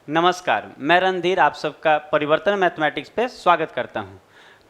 नमस्कार, मैं रणधीर आप सबका परिवर्तन मैथमेटिक्स पे स्वागत करता हूँ।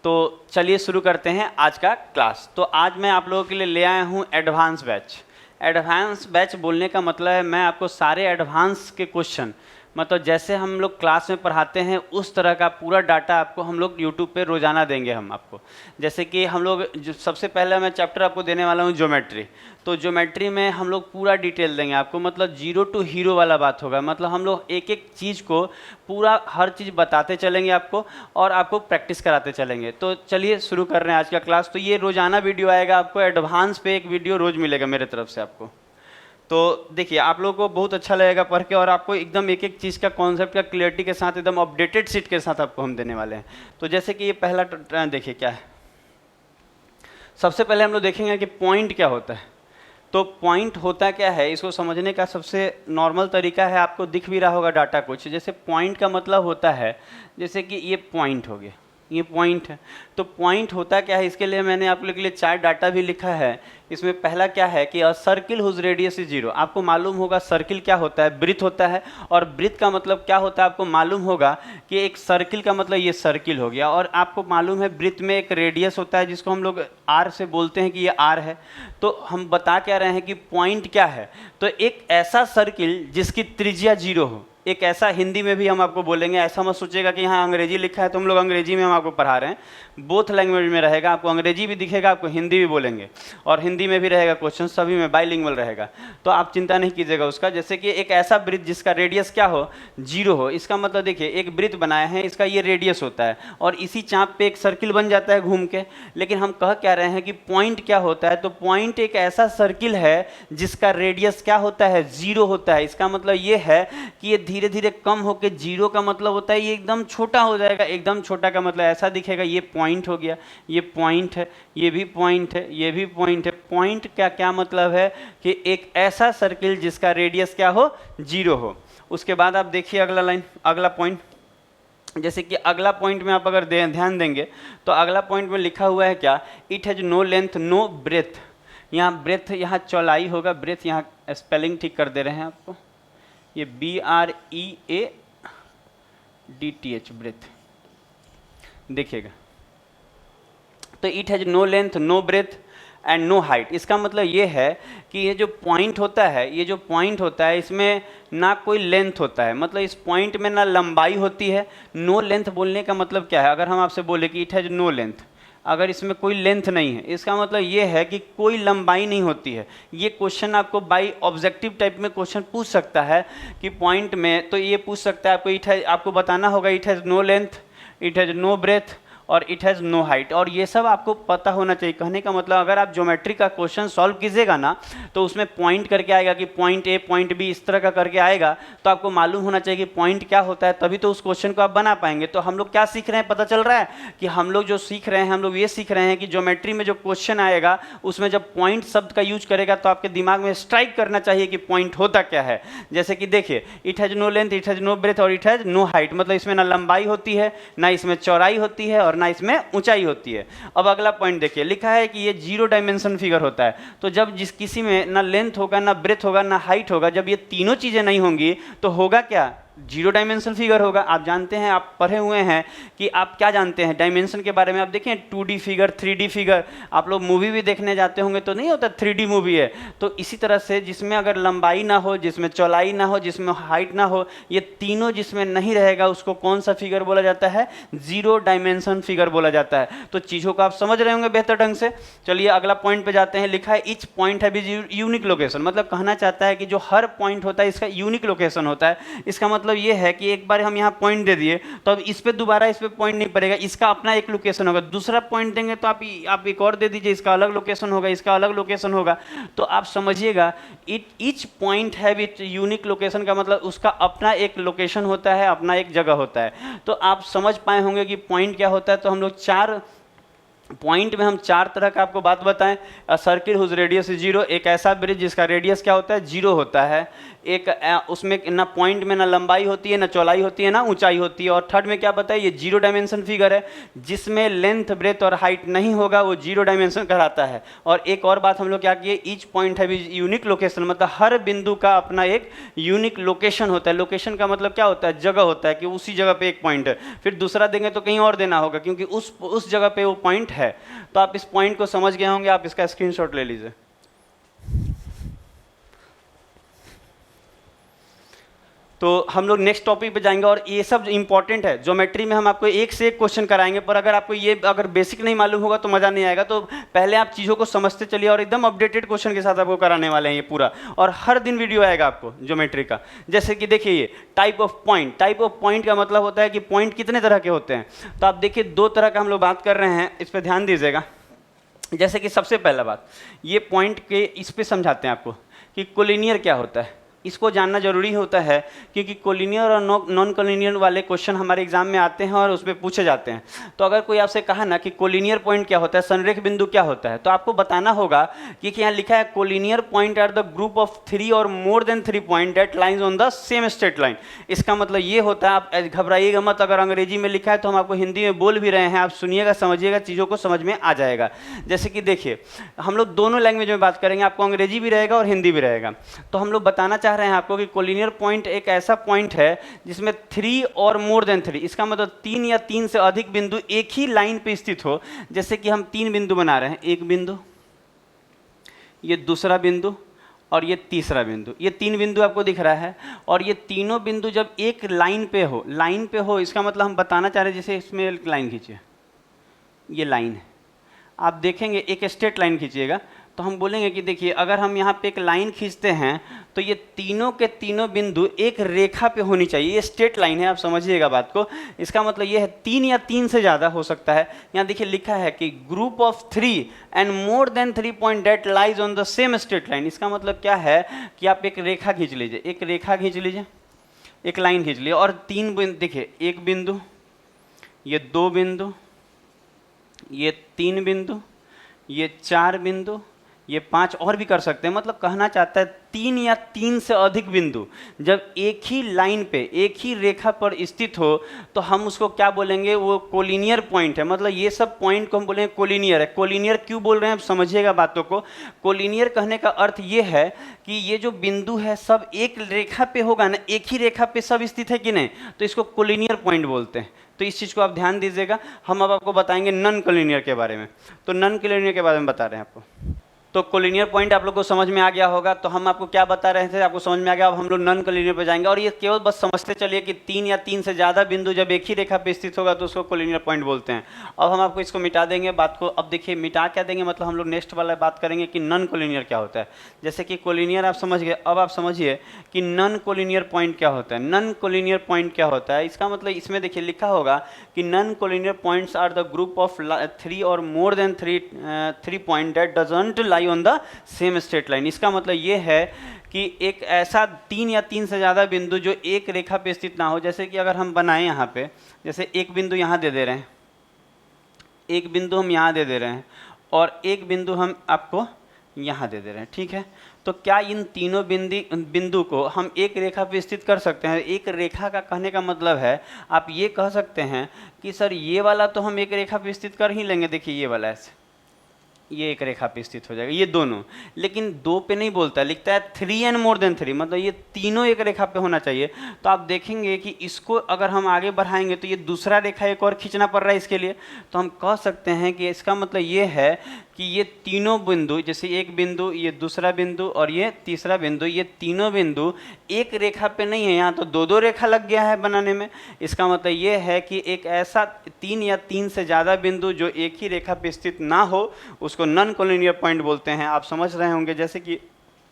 तो चलिए शुरू करते हैं आज का क्लास। तो आज मैं आप लोगों के लिए ले आया हूँ एडवांस बैच। एडवांस बैच बोलने का मतलब है मैं आपको सारे एडवांस के क्वेश्चन, मतलब जैसे हम लोग क्लास में पढ़ाते हैं उस तरह का पूरा डाटा आपको हम लोग यूट्यूब पे रोज़ाना देंगे हम आपको। जैसे कि हम लोग जो सबसे पहले मैं चैप्टर आपको देने वाला हूँ ज्योमेट्री। तो ज्योमेट्री में हम लोग पूरा डिटेल देंगे आपको, मतलब जीरो टू हीरो वाला बात होगा। मतलब हम लोग एक एक चीज़ को पूरा हर चीज़ बताते चलेंगे आपको और आपको प्रैक्टिस कराते चलेंगे। तो चलिए शुरू कर रहे हैं आज का क्लास। तो ये रोज़ाना वीडियो आएगा आपको, एडवांस पे एक वीडियो रोज़ मिलेगा मेरे तरफ से आपको। तो देखिए आप लोगों को बहुत अच्छा लगेगा पढ़ के, और आपको एकदम एक एक चीज़ का कॉन्सेप्ट का क्लियरिटी के साथ एकदम अपडेटेड सीट के साथ आपको हम देने वाले हैं। तो जैसे कि ये पहला देखिए क्या है। सबसे पहले हम लोग देखेंगे कि पॉइंट क्या होता है। तो पॉइंट होता क्या है, इसको समझने का सबसे नॉर्मल तरीका है, आपको दिख भी रहा होगा डाटा कुछ। जैसे पॉइंट का मतलब होता है, जैसे कि ये पॉइंट हो गया, ये पॉइंट है। तो पॉइंट होता क्या है, इसके लिए मैंने आप लोगों के लिए 4 डाटा भी लिखा है। इसमें पहला क्या है कि a circle whose radius is 0। आपको मालूम होगा सर्किल क्या होता है, वृत्त होता है। और वृत्त का मतलब क्या होता है आपको मालूम होगा कि एक सर्किल का मतलब ये सर्किल हो गया। और आपको मालूम है वृत्त में एक रेडियस होता है जिसको हम लोग आर से बोलते हैं कि ये आर है। तो हम बता क्या रहे हैं कि पॉइंट क्या है, तो एक ऐसा सर्किल जिसकी त्रिज्या 0 हो। एक ऐसा, हिंदी में भी हम आपको बोलेंगे, ऐसा मत सोचिएगा कि यहाँ अंग्रेजी लिखा है तो हम लोग अंग्रेजी में हम आपको पढ़ा रहे हैं। बोथ लैंग्वेज में रहेगा, आपको अंग्रेजी भी दिखेगा, आपको हिंदी भी बोलेंगे, और हिंदी में भी रहेगा क्वेश्चन, सभी में बाइलिंगुअल रहेगा। तो आप चिंता नहीं कीजिएगा उसका। जैसे कि एक ऐसा वृत्त जिसका रेडियस क्या हो, 0 हो। इसका मतलब देखिए एक वृत्त बनाया है, इसका ये रेडियस होता है और इसी चाप पे एक सर्किल बन जाता है घूम के। लेकिन हम कह क्या रहे हैं कि पॉइंट क्या होता है, तो पॉइंट एक ऐसा सर्किल है जिसका रेडियस क्या होता है, 0 होता है। इसका मतलब ये है कि ये धीरे धीरे कम होकर 0 का मतलब होता है ये एकदम छोटा हो जाएगा। एकदम छोटा का मतलब ऐसा दिखेगा, ये पॉइंट हो गया, ये पॉइंट है, ये भी पॉइंट है, ये भी पॉइंट है। पॉइंट का क्या मतलब है कि एक ऐसा सर्किल जिसका रेडियस क्या हो, 0 हो। उसके बाद आप देखिए अगला लाइन, अगला पॉइंट। जैसे कि अगला पॉइंट में आप अगर ध्यान देंगे तो अगला पॉइंट में लिखा हुआ है क्या, it has no length no breadth. यहाँ ब्रेथ यहाँ चौड़ाई होगा, ब्रेथ यहाँ स्पेलिंग ठीक कर दे रहे हैं आपको, ये BREADTH ब्रेथ देखिएगा। तो it has no length no breadth and no height. इसका मतलब ये है कि ये जो पॉइंट होता है, ये जो पॉइंट होता है इसमें ना कोई लेंथ होता है, मतलब इस पॉइंट में ना लंबाई होती है। नो लेंथ बोलने का मतलब क्या है, अगर हम आपसे बोले कि इट हैज नो लेंथ, अगर इसमें कोई लेंथ नहीं है, इसका मतलब ये है कि कोई लंबाई नहीं होती है। ये क्वेश्चन आपको बाई ऑब्जेक्टिव टाइप में क्वेश्चन पूछ सकता है कि पॉइंट में, तो ये पूछ सकता है आपको, आपको बताना होगा it has no length, it has no breadth और इट हैज़ नो हाइट। और ये सब आपको पता होना चाहिए। कहने का मतलब अगर आप ज्योमेट्री का क्वेश्चन सॉल्व कीजिएगा ना, तो उसमें पॉइंट करके आएगा कि पॉइंट ए पॉइंट बी, इस तरह का करके आएगा, तो आपको मालूम होना चाहिए कि पॉइंट क्या होता है, तभी तो उस क्वेश्चन को आप बना पाएंगे। तो हम लोग क्या सीख रहे हैं, पता चल रहा है कि हम लोग जो सीख रहे हैं, हम लोग ये सीख रहे हैं कि ज्योमेट्री में जो क्वेश्चन आएगा उसमें जब पॉइंट शब्द का यूज करेगा तो आपके दिमाग में स्ट्राइक करना चाहिए कि पॉइंट होता क्या है। जैसे कि देखिए it has no length, it has no breadth और इट हैज़ नो हाइट, मतलब इसमें ना लंबाई होती है, ना इसमें चौड़ाई होती है और ना इसमें ऊंचाई होती है। अब अगला पॉइंट देखिए, लिखा है कि ये 0 डायमेंशन फिगर होता है। तो जब जिस किसी में ना लेंथ होगा, ना ब्रेथ होगा, ना हाइट होगा, जब ये तीनों चीजें नहीं होंगी तो होगा क्या, 0 डायमेंशन फिगर होगा। आप जानते हैं, आप पढ़े हुए हैं कि आप क्या जानते हैं डायमेंशन के बारे में। आप देखें 2D फिगर, 3D फिगर, आप लोग मूवी भी देखने जाते होंगे तो नहीं होता 3D मूवी है। तो इसी तरह से जिसमें अगर लंबाई ना हो, जिसमें चौड़ाई ना हो, जिसमें हाइट ना हो, ये तीनों जिसमें नहीं रहेगा उसको कौन सा फिगर बोला जाता है, 0 डायमेंशन फिगर बोला जाता है। तो चीज़ों को आप समझ रहे होंगे बेहतर ढंग से। चलिए अगला पॉइंट पे जाते हैं। लिखा है ईच पॉइंट है यूनिक लोकेशन, मतलब कहना चाहता है कि जो हर पॉइंट होता है इसका यूनिक लोकेशन होता है। इसका मतलब ये है कि एक बार हम यहाँ पॉइंट दे दिए तो अब इस पे दोबारा इस पे पॉइंट नहीं पड़ेगा, इसका अपना एक लोकेशन होगा। दूसरा पॉइंट देंगे तो आप एक और दे दीजिए, इसका अलग लोकेशन होगा, इसका अलग लोकेशन होगा। तो आप समझिएगा ईच पॉइंट है विथ यूनिक लोकेशन का मतलब उसका अपना एक लोकेशन होता है, अपना एक जगह होता है। तो आप समझ पाए होंगे कि पॉइंट क्या होता है। तो हम लोग 4 पॉइंट में हम 4 तरह का आपको बात बताएं। A circle whose radius is 0, एक ऐसा ब्रिज जिसका रेडियस क्या होता है, 0 होता है। एक उसमें ना पॉइंट में ना लंबाई होती है, ना चौड़ाई होती है, ना ऊंचाई होती है। और थर्ड में क्या बताया, ये 0 डायमेंशन फिगर है, जिसमें लेंथ ब्रेथ और हाइट नहीं होगा, वो 0 डायमेंशन कहलाता है। और एक और बात हम लोग क्या किए, ईच पॉइंट है यूनिक लोकेशन, मतलब हर बिंदु का अपना एक यूनिक लोकेशन होता है। लोकेशन का मतलब क्या होता है, जगह होता है कि उसी जगह पे एक पॉइंट है, फिर दूसरा देंगे तो कहीं और देना होगा, क्योंकि उस जगह पे वो पॉइंट है। तो आप इस पॉइंट को समझ गए होंगे, आप इसका स्क्रीनशॉट ले लीजिए। तो हम लोग नेक्स्ट टॉपिक पे जाएंगे, और ये सब इंपॉर्टेंट है। ज्योमेट्री में हम आपको एक से एक क्वेश्चन कराएंगे, पर अगर आपको ये अगर बेसिक नहीं मालूम होगा तो मज़ा नहीं आएगा। तो पहले आप चीज़ों को समझते चलिए, और एकदम अपडेटेड क्वेश्चन के साथ आपको कराने वाले हैं ये पूरा। और हर दिन वीडियो आएगा आपको ज्योमेट्री का। जैसे कि देखिए ये type of point, type of point का मतलब होता है कि पॉइंट कितने तरह के होते हैं। तो आप देखिए 2 तरह का हम लोग बात कर रहे हैं, इस पर ध्यान दीजिएगा। जैसे कि सबसे पहला बात, ये पॉइंट के इस पे समझाते हैं आपको कि कोलिनियर क्या होता है। इसको जानना जरूरी होता है, क्योंकि कोलिनियर और नॉन कोलिनियर वाले क्वेश्चन हमारे एग्जाम में आते हैं और उसमें पूछे जाते हैं। तो अगर कोई आपसे कहा ना कि कोलिनियर पॉइंट क्या होता है, संरेख बिंदु क्या होता है, तो आपको बताना होगा कि यहाँ लिखा है collinear point are the group of 3 और more than 3 point that lines on the same straight line. इसका मतलब ये होता है, आप घबराइएगा मत, अगर अंग्रेजी में लिखा है तो हम आपको हिंदी में बोल भी रहे हैं, आप सुनिएगा, समझिएगा, चीज़ों को समझ में आ जाएगा। जैसे कि देखिए हम लोग दोनों लैंग्वेज में बात करेंगे, आपको अंग्रेजी भी रहेगा और हिंदी भी रहेगा। तो हम लोग बताना चाह रहे हैं आपको कि कोलिनियर पॉइंट एक ऐसा पॉइंट है जिसमें 3 और मोर देन 3, इसका मतलब 3 या 3 से अधिक बिंदु एक ही लाइन पे स्थित हो। जैसे कि हम 3 बिंदु बना रहे हैं, एक बिंदु, ये दूसरा बिंदु और ये तीसरा बिंदु। ये 3 बिंदु आपको दिख रहा है, और ये तीनों बिंदु जब एक लाइन पे हो, इसका मतलब हम बताना चाह रहे हैं, जैसे इसमें एक लाइन खींचिए, ये लाइन है, आप देखेंगे एक स्ट्रेट लाइन खींचिएगा, तो हम बोलेंगे कि देखिए अगर हम यहाँ पे एक लाइन खींचते हैं तो ये तीनों के तीनों बिंदु एक रेखा पे होनी चाहिए। ये स्ट्रेट लाइन है, आप समझिएगा बात को। इसका मतलब ये है 3 या 3 से ज़्यादा हो सकता है। यहाँ देखिए लिखा है कि group of 3 and more than 3 point that lies on the same straight line. इसका मतलब क्या है कि आप एक रेखा खींच लीजिए, एक रेखा खींच लीजिए, एक लाइन खींच लीजिए, और 3 बिंदु देखिए, एक बिंदु, ये 2 बिंदु, ये 3 बिंदु, ये 4 बिंदु, ये 5 और भी कर सकते हैं। मतलब कहना चाहता है 3 या 3 से अधिक बिंदु जब एक ही लाइन पे, एक ही रेखा पर स्थित हो, तो हम उसको क्या बोलेंगे, वो कोलिनियर पॉइंट है। मतलब ये सब पॉइंट को हम बोलेंगे कोलिनियर है। कोलिनियर क्यों बोल रहे हैं, आप समझिएगा बातों को। कोलिनियर कहने का अर्थ ये है कि ये जो बिंदु है सब एक रेखा पे होगा ना, एक ही रेखा पे सब स्थित है कि नहीं, तो इसको कोलिनियर पॉइंट बोलते हैं। तो इस चीज़ को आप ध्यान दीजिएगा। हम अब आपको बताएंगे नॉन कोलिनियर के बारे में। तो नॉन कोलिनियर के बारे में बता रहे हैं आपको। तो कोलिनियर पॉइंट आप लोग को समझ में आ गया होगा। तो हम आपको क्या बता रहे थे, आपको समझ में आ गया। अब हम लोग नॉन कोलिनियर पे जाएंगे, और ये केवल बस समझते चलिए कि 3 या 3 से ज़्यादा बिंदु जब एक ही रेखा पे स्थित होगा तो उसको कोलिनियर पॉइंट बोलते हैं। अब हम आपको इसको मिटा देंगे बात को। अब देखिए मिटा क्या देंगे, मतलब हम लोग नेक्स्ट वाला बात करेंगे कि नॉन कोलिनियर क्या होता है। जैसे कि कोलिनियर आप समझ गए, अब आप समझिए कि नॉन कोलिनियर पॉइंट क्या होता है। नॉन कोलिनियर पॉइंट क्या होता है, इसका मतलब इसमें देखिए लिखा होगा कि non collinear points are the group of 3 और more than 3 point that doesn't lie on the same straight line. इसका मतलब ये है कि एक ऐसा 3 या 3 से ज़्यादा बिंदु जो एक रेखा पे स्थित ना हो। जैसे कि अगर हम बनाएं यहाँ पे, जैसे एक बिंदु यहाँ दे दे रहे हैं, एक बिंदु हम यहाँ दे रहे हैं, और एक बिंदु हम आपको यहाँ दे दे रहे हैं, ठीक है। तो क्या इन तीनों बिंदु को हम एक रेखा पे स्थित कर सकते हैं। एक रेखा का कहने का मतलब है, आप ये कह सकते हैं कि सर ये वाला तो हम एक रेखा पे स्थित कर ही लेंगे। देखिए ये वाला ऐसे, ये एक रेखा पे स्थित हो जाएगा, ये दोनों। लेकिन 2 पे नहीं बोलता, लिखता है 3 एंड मोर देन 3, मतलब ये तीनों एक रेखा पे होना चाहिए। तो आप देखेंगे कि इसको अगर हम आगे बढ़ाएंगे तो ये दूसरा रेखा एक और खींचना पड़ रहा है इसके लिए। तो हम कह सकते हैं कि इसका मतलब ये है कि ये तीनों बिंदु, जैसे एक बिंदु, ये दूसरा बिंदु और ये तीसरा बिंदु, ये तीनों बिंदु एक रेखा पे नहीं है। यहाँ तो 2-2 रेखा लग गया है बनाने में। इसका मतलब ये है कि एक ऐसा 3 या 3 से ज़्यादा बिंदु जो एक ही रेखा पे स्थित ना हो, उसको नॉन कोलिनियर पॉइंट बोलते हैं। आप समझ रहे होंगे। जैसे कि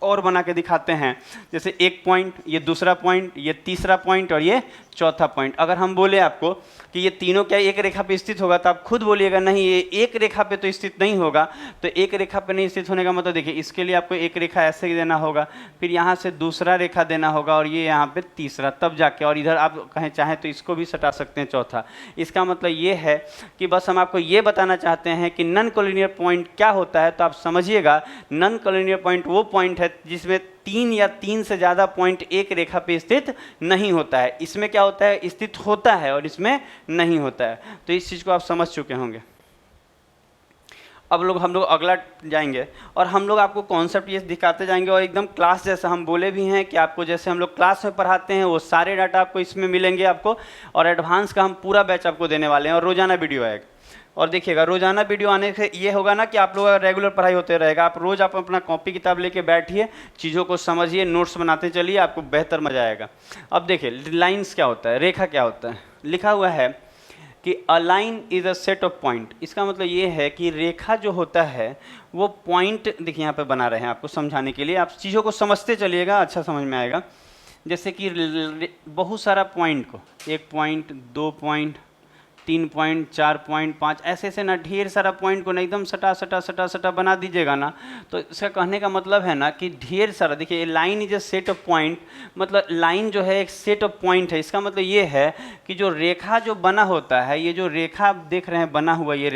और बना के दिखाते हैं, जैसे एक पॉइंट, ये दूसरा पॉइंट, ये तीसरा पॉइंट और ये चौथा पॉइंट। अगर हम बोले आपको कि ये तीनों क्या एक रेखा पे स्थित होगा, तो आप खुद बोलिएगा नहीं ये एक रेखा पे तो स्थित नहीं होगा। तो एक रेखा पे नहीं स्थित होने का मतलब देखिए, इसके लिए आपको एक रेखा ऐसे ही देना होगा, फिर यहाँ से दूसरा रेखा देना होगा और ये यहाँ पे तीसरा, तब जाके, और इधर आप कहें चाहें तो इसको भी सटा सकते हैं चौथा। इसका मतलब ये है कि बस हम आपको ये बताना चाहते हैं कि नॉन कोलिनियर पॉइंट क्या होता है। तो आप समझिएगा, नॉन कोलिनियर पॉइंट वो पॉइंट है जिसमें 3 या 3 से ज़्यादा पॉइंट एक रेखा पे स्थित नहीं होता है। इसमें क्या होता है, स्थित होता है और इसमें नहीं होता है। तो इस चीज़ को आप समझ चुके होंगे। अब हम लोग अगला जाएंगे और हम लोग आपको कॉन्सेप्ट ये दिखाते जाएंगे, और एकदम क्लास जैसा हम बोले भी हैं कि आपको जैसे हम लोग क्लास में पढ़ाते हैं वो सारे डाटा आपको इसमें मिलेंगे आपको, और एडवांस का हम पूरा बैच आपको देने वाले हैं, और रोजाना वीडियो आएगा। और देखिएगा, रोजाना वीडियो आने से ये होगा ना कि आप लोग रेगुलर पढ़ाई होते रहेगा। आप रोज आप अपना कॉपी किताब लेके बैठिए, चीज़ों को समझिए, नोट्स बनाते चलिए, आपको बेहतर मजा आएगा। अब देखिए, लाइन्स क्या होता है, रेखा क्या होता है। लिखा हुआ है कि a line is a set of point. इसका मतलब ये है कि रेखा जो होता है वो पॉइंट, देखिए यहाँ पे बना रहे हैं आपको समझाने के लिए, आप चीज़ों को समझते चलिएगा, अच्छा समझ में आएगा। जैसे कि बहुत सारा पॉइंट को, 1 पॉइंट, 2 पॉइंट, 3 पॉइंट, 4 पॉइंट, 5, ऐसे ऐसे ना ढेर सारा पॉइंट को ना एकदम सटा सटा सटा सटा बना दीजिएगा ना, तो इसका कहने का मतलब है ना कि ढेर सारा, देखिए line is a set of point, मतलब लाइन जो है एक सेट ऑफ पॉइंट है। इसका मतलब ये है कि जो रेखा जो बना होता है, ये जो रेखा आप देख रहे हैं बना हुआ, ये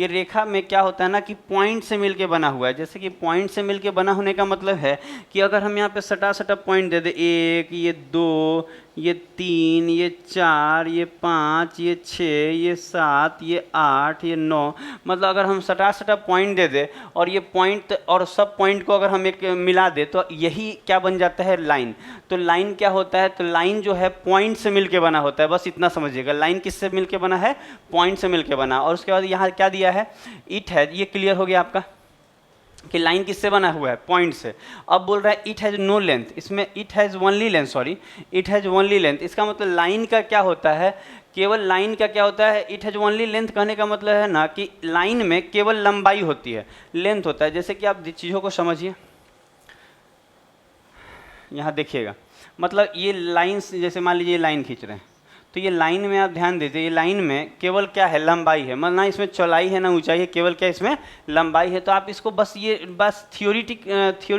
रेखा में क्या होता है ना कि पॉइंट से मिलके बना हुआ है। जैसे कि पॉइंट से मिलके बना होने का मतलब है कि अगर हम यहाँ पे सटा सटा पॉइंट दे दे, 1, ये 2, ये 3, ये 4, ये 5, ये 6, ये 7, ये 8, ये 9, मतलब अगर हम सटा सटा पॉइंट दे दे और ये पॉइंट और सब पॉइंट को अगर हम एक मिला दे, तो यही क्या बन जाता है, लाइन। तो लाइन क्या होता है, तो लाइन जो है पॉइंट से मिलके बना होता है, बस इतना समझिएगा। लाइन किससे मिलके बना है, पॉइंट से मिलके बना। और उसके बाद यहाँ क्या दिया है, इट है, ये क्लियर हो गया आपका कि लाइन किससे बना हुआ है, पॉइंट से। अब बोल रहा है इट हैज़ नो लेंथ, इसमें it has only length, sorry it has only length. इसका मतलब लाइन का क्या होता है, केवल लाइन का क्या होता है, इट हैज़ ओनली लेंथ कहने का मतलब है ना कि लाइन में केवल लंबाई होती है, लेंथ होता है। जैसे कि आप चीज़ों को समझिए, यहाँ देखिएगा, मतलब ये लाइन, जैसे मान लीजिए लाइन खींच रहे हैं, तो ये लाइन में आप ध्यान दीजिए, ये लाइन में केवल क्या है, लंबाई है, मतलब ना इसमें चौड़ाई है ना ऊंचाई है, केवल क्या इसमें लंबाई है। तो आप इसको बस बस थ्योरी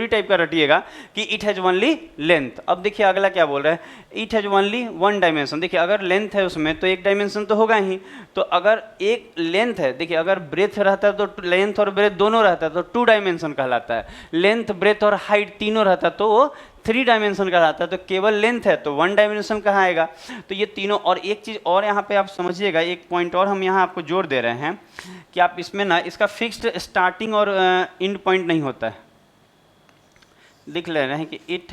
टाइप का रटिएगा कि इट हैज़ ओनली लेंथ। अब देखिए अगला क्या बोल रहा है, इट हैज़ ओनली 1 डायमेंशन। देखिए अगर लेंथ है उसमें तो एक डायमेंशन तो होगा ही, तो अगर एक लेंथ है, देखिए अगर ब्रेथ रहता है तो लेंथ और ब्रेथ दोनों रहता है तो 2 डायमेंशन कहलाता है। लेंथ, ब्रेथ और हाइट तीनों रहता है तो वो 3 डायमेंशन का रहता है। तो केवल लेंथ है तो 1 डायमेंशन कहाँ आएगा। तो ये तीनों, और एक चीज़ और यहाँ पे आप समझिएगा, एक पॉइंट और हम यहाँ आपको जोड़ दे रहे हैं कि आप इसमें ना इसका फिक्स्ड स्टार्टिंग और एंड पॉइंट नहीं होता है। लिख ले रहे हैं कि it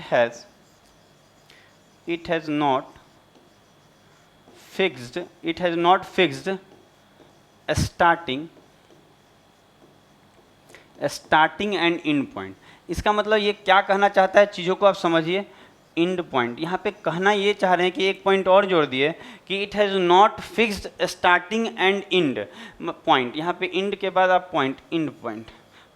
has not fixed starting and and point. इसका मतलब ये क्या कहना चाहता है, चीज़ों को आप समझिए। एंड पॉइंट, यहाँ पे कहना ये चाह रहे हैं कि एक पॉइंट और जोड़ दिए कि it has not fixed starting and and point. यहाँ पे एंड के बाद आप पॉइंट, एंड पॉइंट,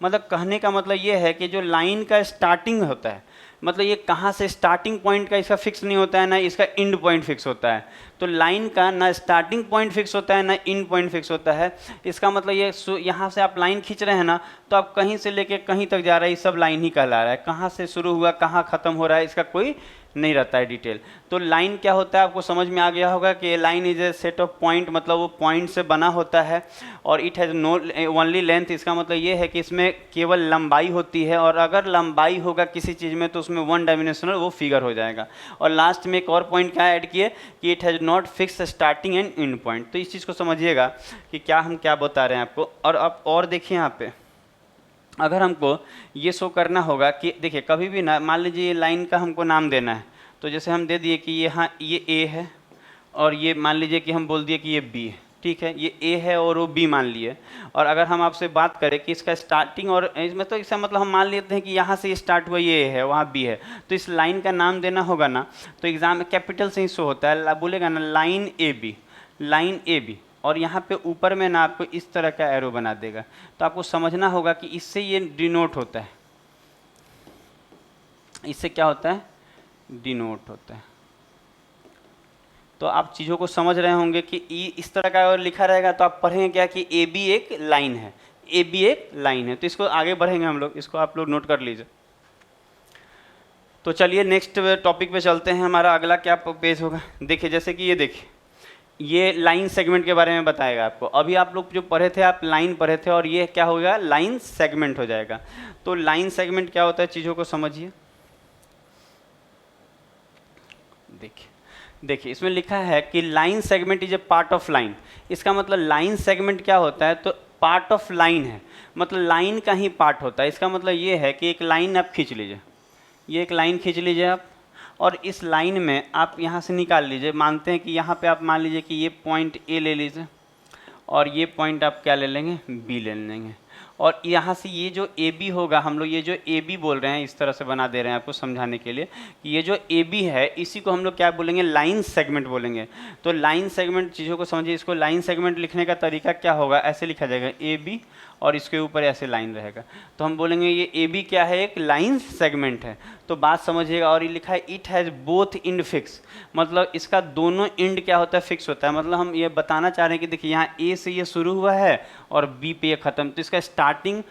मतलब कहने का मतलब ये है कि जो लाइन का स्टार्टिंग होता है, मतलब ये कहाँ से स्टार्टिंग पॉइंट का इसका फिक्स नहीं होता है, ना इसका एंड पॉइंट फिक्स होता है। तो लाइन का ना स्टार्टिंग पॉइंट फिक्स होता है ना एंड पॉइंट फिक्स होता है। इसका मतलब ये यहाँ से आप लाइन खींच रहे हैं ना, तो आप कहीं से लेके कहीं तक जा रहा है, ये सब लाइन ही कहला रहा है। कहाँ से शुरू हुआ कहाँ ख़त्म हो रहा है, इसका कोई नहीं रहता है डिटेल। तो लाइन क्या होता है आपको समझ में आ गया होगा कि line is a set of point, मतलब वो पॉइंट से बना होता है। और it has no only length, इसका मतलब ये है कि इसमें केवल लंबाई होती है, और अगर लंबाई होगा किसी चीज़ में तो उसमें 1 डायमेंशनल वो फिगर हो जाएगा। और लास्ट में एक और पॉइंट क्या ऐड किए कि it has not fix starting and and point. तो इस चीज़ को समझिएगा कि क्या हम क्या बता रहे हैं आपको। और अब और देखिए यहाँ पे, अगर हमको ये शो करना होगा कि देखिए कभी भी ना, मान लीजिए ये लाइन का हमको नाम देना है, तो जैसे हम दे दिए कि यहाँ ये ए है, और ये मान लीजिए कि हम बोल दिए कि ये बी है, ठीक है, ये ए है और वो बी मान लिए। और अगर हम आपसे बात करें कि इसका स्टार्टिंग और इसमें, तो इसका मतलब हम मान लेते हैं कि यहाँ से स्टार्ट हुआ ये है, वहाँ बी है, तो इस लाइन का नाम देना होगा ना, तो एग्जाम में कैपिटल से ही शो होता है, बोलेगा ना लाइन ए बी, और यहाँ पे ऊपर में ना आपको इस तरह का एरो बना देगा। तो आपको समझना होगा कि इससे ये डिनोट होता है, इससे क्या होता है, डिनोट होता है। तो आप चीज़ों को समझ रहे होंगे कि इस तरह का अगर लिखा रहेगा तो आप पढ़ेंगे क्या कि ए बी एक लाइन है, ए बी एक लाइन है। तो इसको आगे बढ़ेंगे हम लोग, इसको आप लोग नोट कर लीजिए। तो चलिए नेक्स्ट टॉपिक पे चलते हैं। हमारा अगला क्या पेज होगा, देखिए जैसे कि ये देखिए, ये लाइन सेगमेंट के बारे में बताएगा आपको। अभी आप लोग जो पढ़े थे, आप लाइन पढ़े थे, और ये क्या होगा, लाइन सेगमेंट हो जाएगा। तो लाइन सेगमेंट क्या होता है, चीज़ों को समझिए। देखिए इसमें लिखा है कि line segment is a part of line. इसका मतलब लाइन सेगमेंट क्या होता है, तो पार्ट ऑफ लाइन है, मतलब लाइन का ही पार्ट होता है। इसका मतलब ये है कि एक लाइन आप खींच लीजिए, ये एक लाइन खींच लीजिए आप, और इस लाइन में आप यहाँ से निकाल लीजिए। मानते हैं कि यहाँ पे आप मान लीजिए कि ये पॉइंट ए ले लीजिए, और ये पॉइंट आप क्या ले लेंगे, बी ले लेंगे। और यहाँ से ये जो ए बी होगा, हम लोग ये जो ए बी बोल रहे हैं, इस तरह से बना दे रहे हैं आपको समझाने के लिए कि ये जो ए बी है, इसी को हम लोग क्या बोलेंगे, लाइन सेगमेंट बोलेंगे। तो लाइन सेगमेंट, चीज़ों को समझिए। इसको लाइन सेगमेंट लिखने का तरीका क्या होगा, ऐसे लिखा जाएगा ए बी, और इसके ऊपर ऐसे लाइन रहेगा। तो हम बोलेंगे ये ए बी क्या है, एक लाइन सेगमेंट है। तो बात समझिएगा। और ये लिखा है it has both end fix, मतलब इसका दोनों इंड क्या होता है, फिक्स होता है। मतलब हम ये बताना चाह रहे हैं कि देखिए यहाँ ए से ये शुरू हुआ है और बी पे ये ख़त्म, तो इसका स्टार्टिंग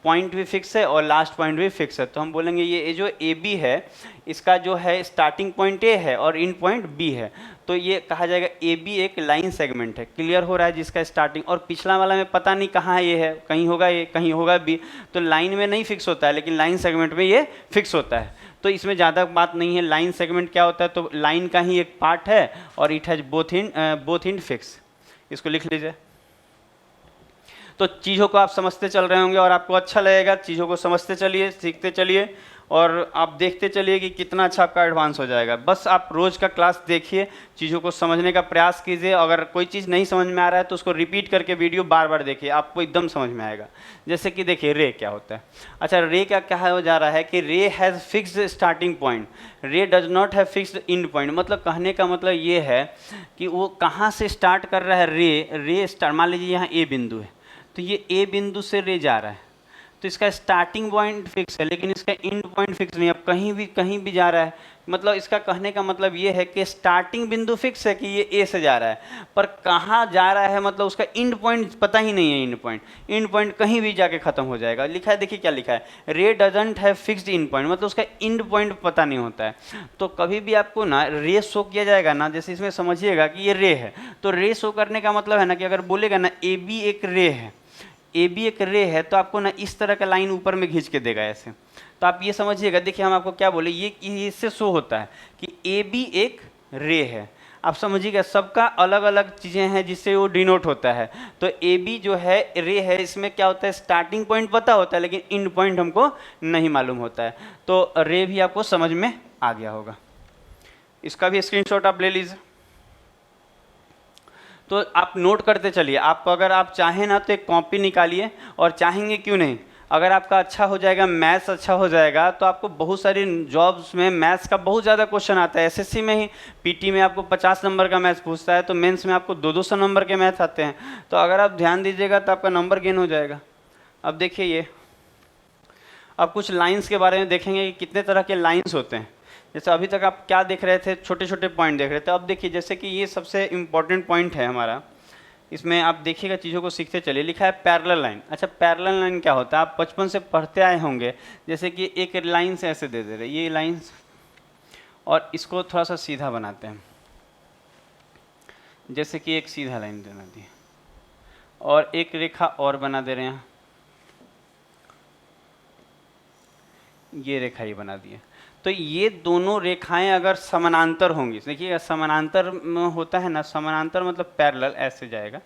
पॉइंट भी फिक्स है और लास्ट पॉइंट भी फिक्स है। तो हम बोलेंगे ये जो ए बी है, इसका जो है स्टार्टिंग पॉइंट ए है और इन पॉइंट बी है। तो ये कहा जाएगा ए बी एक लाइन सेगमेंट है। क्लियर हो रहा है, जिसका स्टार्टिंग और पिछला वाला में पता नहीं कहाँ है, ये है कहीं होगा ए कहीं होगा बी। तो लाइन में नहीं फिक्स होता है, लेकिन लाइन सेगमेंट में ये फिक्स होता है। तो इसमें ज़्यादा बात नहीं है। लाइन सेगमेंट क्या होता है, तो लाइन का ही एक पार्ट है, और it has both end fix. इसको लिख लीजिए। तो चीज़ों को आप समझते चल रहे होंगे और आपको अच्छा लगेगा। चीज़ों को समझते चलिए, सीखते चलिए, और आप देखते चलिए कि कितना अच्छा आपका एडवांस हो जाएगा। बस आप रोज़ का क्लास देखिए, चीज़ों को समझने का प्रयास कीजिए। अगर कोई चीज़ नहीं समझ में आ रहा है तो उसको रिपीट करके वीडियो बार बार देखिए, आपको एकदम समझ में आएगा। जैसे कि देखिए रे क्या होता है। अच्छा, रे क्या हो जा रहा है कि रे हैज़ फिक्स्ड स्टार्टिंग पॉइंट, रे does not have fixed and point. मतलब कहने का मतलब ये है कि वो कहाँ से स्टार्ट कर रहा है, रे स्टार्ट, मान लीजिए यहाँ ए बिंदु है, तो ये ए बिंदु से रे जा रहा है, तो इसका स्टार्टिंग पॉइंट फिक्स है, लेकिन इसका एंड पॉइंट फिक्स नहीं। अब कहीं भी जा रहा है, मतलब इसका कहने का मतलब ये है कि स्टार्टिंग बिंदु फिक्स है कि ये ए से जा रहा है, पर कहाँ जा रहा है मतलब उसका एंड पॉइंट पता ही नहीं है। एंड पॉइंट कहीं भी जाके खत्म हो जाएगा। लिखा है, देखिए क्या लिखा है, रे doesn't have fixed and point, मतलब उसका एंड पॉइंट पता नहीं होता है। तो कभी भी आपको ना रे शो किया जाएगा ना, जैसे इसमें समझिएगा कि ये रे है, तो रे शो करने का मतलब है ना कि अगर बोलेगा ना ए बी एक रे है, ए बी एक रे है, तो आपको ना इस तरह का लाइन ऊपर में खींच के देगा ऐसे। तो आप ये समझिएगा। देखिए हम आपको क्या बोले, ये इससे शो होता है कि ए बी एक रे है। आप समझिएगा, सबका अलग अलग चीज़ें हैं जिससे वो डिनोट होता है। तो ए बी जो है रे है, इसमें क्या होता है, स्टार्टिंग पॉइंट पता होता है लेकिन एंड पॉइंट हमको नहीं मालूम होता है। तो रे भी आपको समझ में आ गया होगा। इसका भी स्क्रीनशॉट आप ले लीजिए। तो आप नोट करते चलिए। आप अगर आप चाहें ना तो एक कॉपी निकालिए, और चाहेंगे क्यों नहीं, अगर आपका अच्छा हो जाएगा, मैथ्स अच्छा हो जाएगा, तो आपको बहुत सारी जॉब्स में मैथ्स का बहुत ज़्यादा क्वेश्चन आता है। एसएससी में ही पीटी में आपको 50 नंबर का मैथ्स पूछता है, तो मेंस में आपको 200 नंबर के मैथ आते हैं। तो अगर आप ध्यान दीजिएगा तो आपका नंबर गेन हो जाएगा। अब देखिए ये, अब कुछ लाइन्स के बारे में देखेंगे कि कितने तरह के लाइन्स होते हैं। जैसे अभी तक आप क्या देख रहे थे, छोटे छोटे पॉइंट देख रहे थे। अब देखिए जैसे कि ये सबसे इम्पॉर्टेंट पॉइंट है हमारा, इसमें आप देखिएगा, चीज़ों को सीखते चलिए। लिखा है पैरेलल लाइन। अच्छा, पैरेलल लाइन क्या होता है, आप बचपन से पढ़ते आए होंगे। जैसे कि एक लाइन से ऐसे दे रहे, ये लाइन, और इसको थोड़ा सा सीधा बनाते हैं, जैसे कि एक सीधा लाइन बना दी, और एक रेखा और बना दे रहे हैं, ये रेखा ही बना दी है। तो ये दोनों रेखाएं अगर समानांतर होंगी, देखिए समानांतर में होता है ना, समानांतर मतलब पैरेलल, ऐसे जाएगा।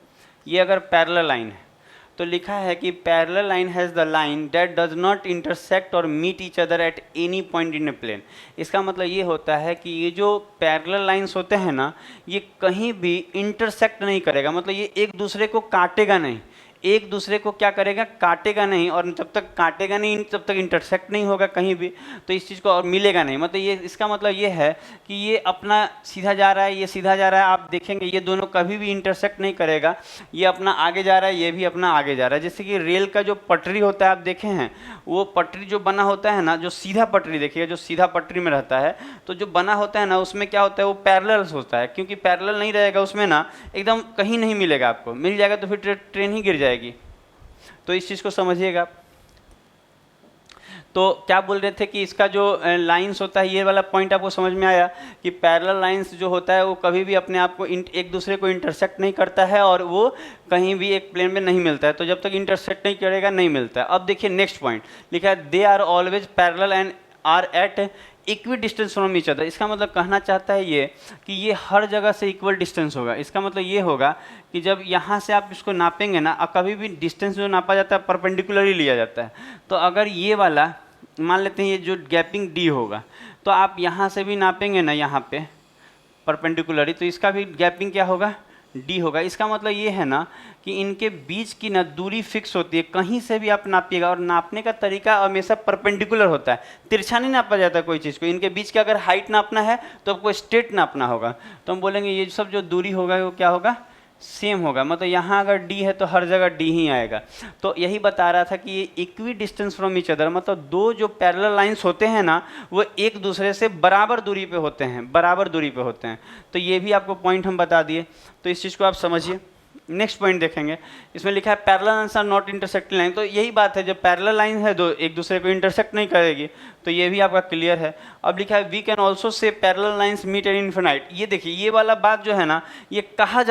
ये अगर पैरेलल लाइन है तो लिखा है कि parallel line has the line that does not intersect or meet each other at any point in a plane. इसका मतलब ये होता है कि ये जो पैरेलल लाइंस होते हैं ना, ये कहीं भी इंटरसेक्ट नहीं करेगा, मतलब ये एक दूसरे को काटेगा नहीं, एक दूसरे को क्या करेगा, काटेगा नहीं, और जब तक काटेगा नहीं तब तक इंटरसेक्ट नहीं होगा कहीं भी, तो इस चीज़ को और मिलेगा नहीं। मतलब ये इसका मतलब ये है कि ये अपना सीधा जा रहा है, ये सीधा जा रहा है, आप देखेंगे ये दोनों कभी भी इंटरसेक्ट नहीं करेगा, ये अपना आगे जा रहा है, ये भी अपना आगे जा रहा है। जैसे कि रेल का जो पटरी होता है आप देखे हैं, वो पटरी जो बना होता है ना, जो सीधा पटरी देखिएगा, जो सीधा पटरी में रहता है, तो जो बना होता है ना उसमें क्या होता है, वो पैरेलल होता है, क्योंकि पैरेलल नहीं रहेगा उसमें ना एकदम कहीं नहीं मिलेगा, आपको मिल जाएगा तो फिर ट्रेन ही गिर जाएगी। तो इस चीज़ को समझिएगा। तो क्या बोल रहे थे कि इसका जो लाइंस होता है, ये वाला पॉइंट आपको समझ में आया कि पैरेलल लाइंस जो होता है वो कभी भी अपने आप को एक दूसरे को इंटरसेक्ट नहीं करता है, और वो कहीं भी एक प्लेन में नहीं मिलता है। तो जब तक इंटरसेक्ट नहीं करेगा नहीं मिलता है। अब देखिए नेक्स्ट पॉइंट लिखा है, they are always parallel and are at equidistance from each other. इसका मतलब कहना चाहता है ये कि ये हर जगह से इक्वल डिस्टेंस होगा। इसका मतलब ये होगा कि जब यहाँ से आप इसको नापेंगे ना, कभी भी डिस्टेंस जो नापा जाता है परपेंडिकुलरली लिया जाता है। तो अगर ये वाला मान लेते हैं ये जो गैपिंग डी होगा, तो आप यहाँ से भी नापेंगे ना यहाँ पे परपेंडिकुलरली, तो इसका भी गैपिंग क्या होगा, डी होगा। इसका मतलब ये है ना कि इनके बीच की ना दूरी फिक्स होती है, कहीं से भी आप नापिएगा, और नापने का तरीका हमेशा परपेंडिकुलर होता है, तिरछा नहीं नापा जाता कोई चीज़ को। इनके बीच का अगर हाइट नापना है तो आपको स्ट्रेट नापना होगा। तो हम बोलेंगे ये सब जो दूरी होगा वो क्या होगा, सेम होगा। मतलब यहाँ अगर डी है तो हर जगह डी ही आएगा। तो यही बता रहा था कि ये equi distance from each other, मतलब दो जो पैरेलल लाइंस होते हैं ना वो एक दूसरे से बराबर दूरी पे होते हैं, बराबर दूरी पे होते हैं। तो ये भी आपको पॉइंट हम बता दिए, तो इस चीज़ को आप समझिए। नेक्स्ट पॉइंट देखेंगे, इसमें लिखा है parallel lines are not intersecting line. तो यही बात है, जब पैरेलल लाइन है दो एक दूसरे को इंटरसेक्ट नहीं करेगी, तो ये भी आपका क्लियर है। अब लिखा है we can also say parallel lines meet at infinite. ये देखिए ये वाला बात जो है ना, ये कहा